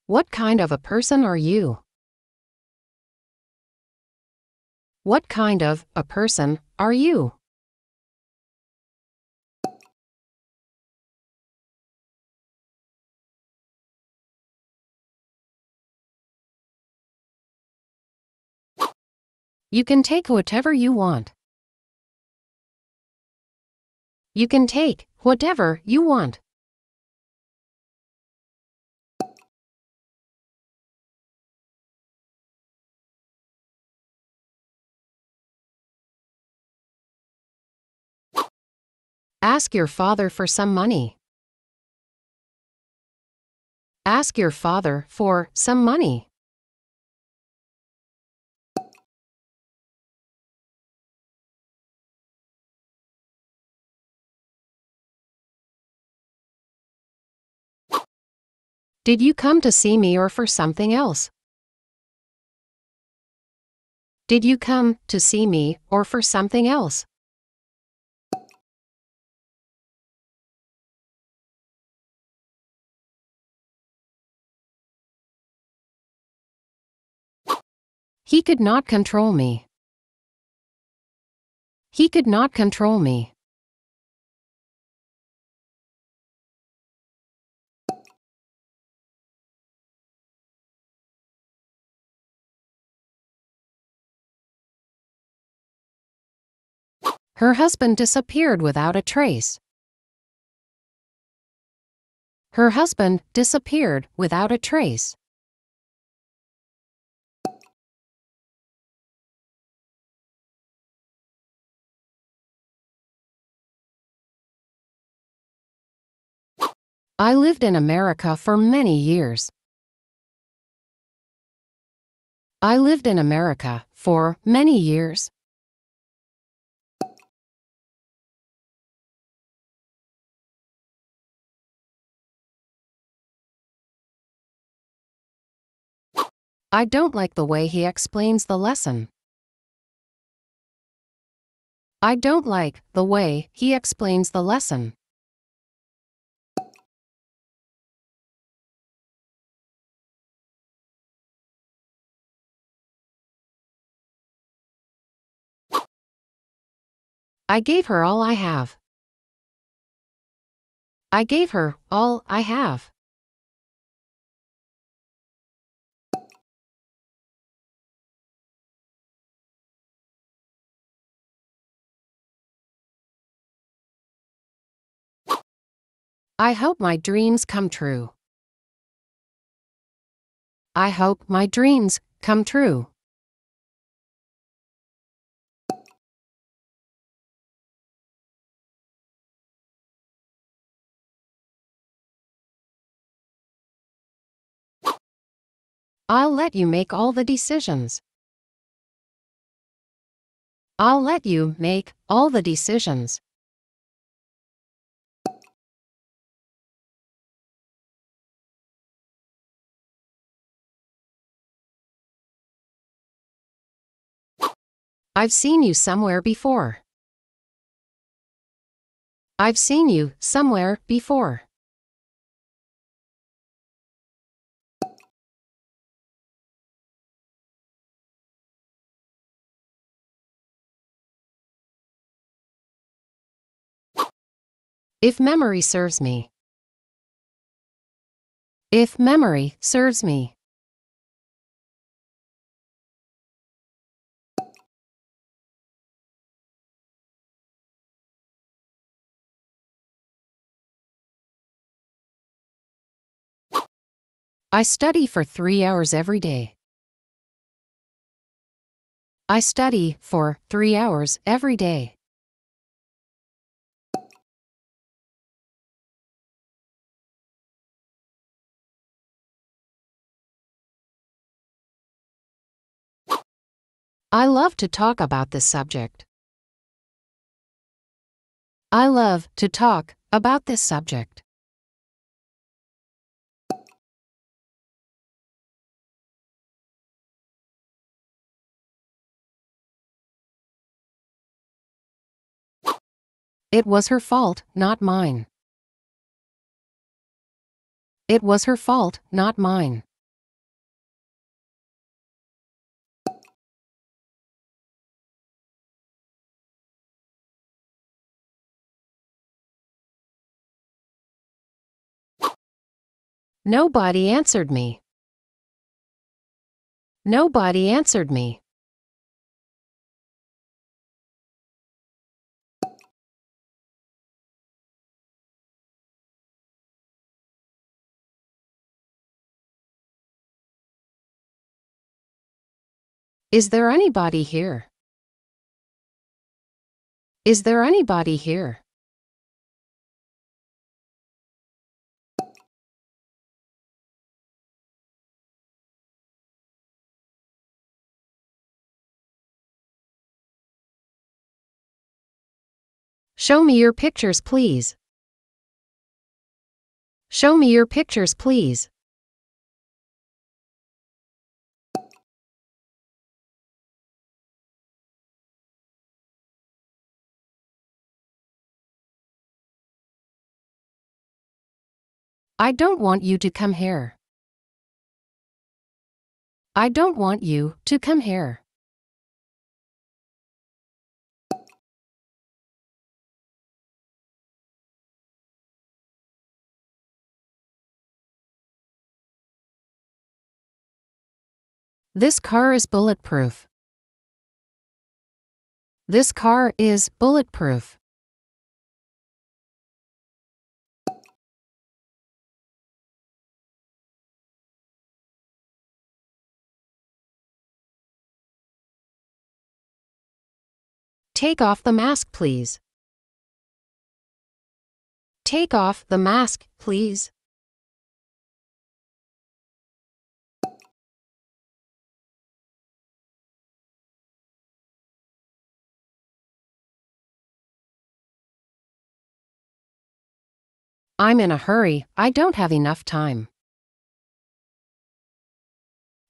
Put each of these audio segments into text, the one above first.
What kind of a person are you? What kind of a person are you? You can take whatever you want. You can take whatever you want. Ask your father for some money. Ask your father for some money. Did you come to see me or for something else? Did you come to see me or for something else? He could not control me. He could not control me. Her husband disappeared without a trace. Her husband disappeared without a trace. I lived in America for many years. I lived in America for many years. I don't like the way he explains the lesson. I don't like the way he explains the lesson. I gave her all I have. I gave her all I have. I hope my dreams come true. I hope my dreams come true. I'll let you make all the decisions. I'll let you make all the decisions. I've seen you somewhere before. I've seen you somewhere before. If memory serves me. If memory serves me. I study for 3 hours every day. I study for 3 hours every day. I love to talk about this subject. I love to talk about this subject. It was her fault, not mine. It was her fault, not mine. Nobody answered me. Nobody answered me. Is there anybody here? Is there anybody here? Show me your pictures, please. Show me your pictures, please. I don't want you to come here. I don't want you to come here. This car is bulletproof. This car is bulletproof. Take off the mask, please. Take off the mask, please. I'm in a hurry, I don't have enough time.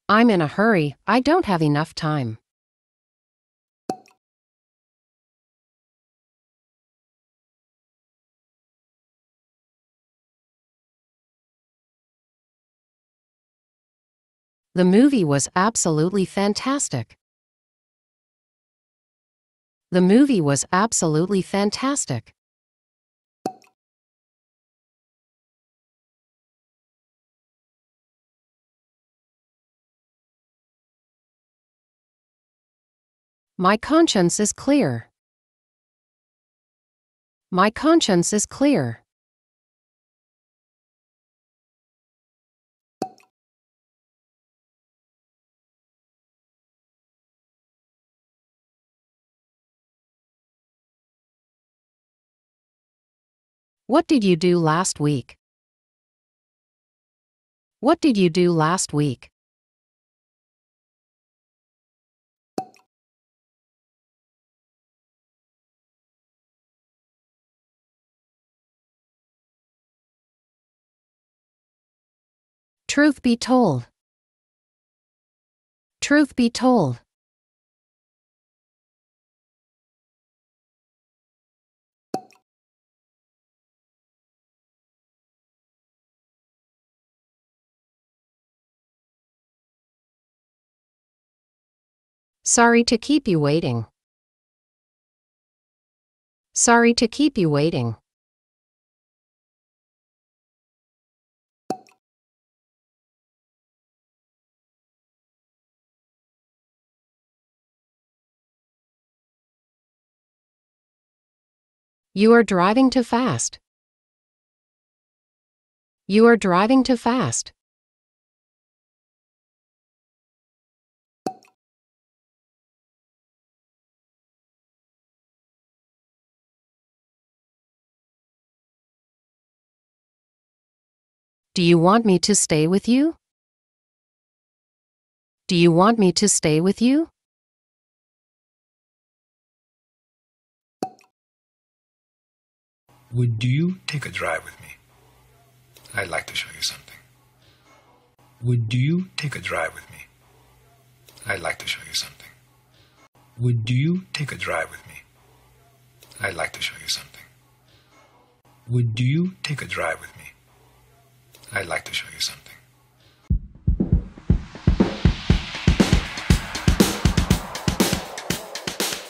I'm in a hurry, I don't have enough time. The movie was absolutely fantastic. The movie was absolutely fantastic. My conscience is clear. My conscience is clear. What did you do last week? What did you do last week? Truth be told. Truth be told. Sorry to keep you waiting. Sorry to keep you waiting. You are driving too fast. You are driving too fast. Do you want me to stay with you? Do you want me to stay with you? Would you take a drive with me? I'd like to show you something. Would you take a drive with me? I'd like to show you something. Would you take a drive with me? I'd like to show you something. Would you take a drive with me? I'd like to show you something.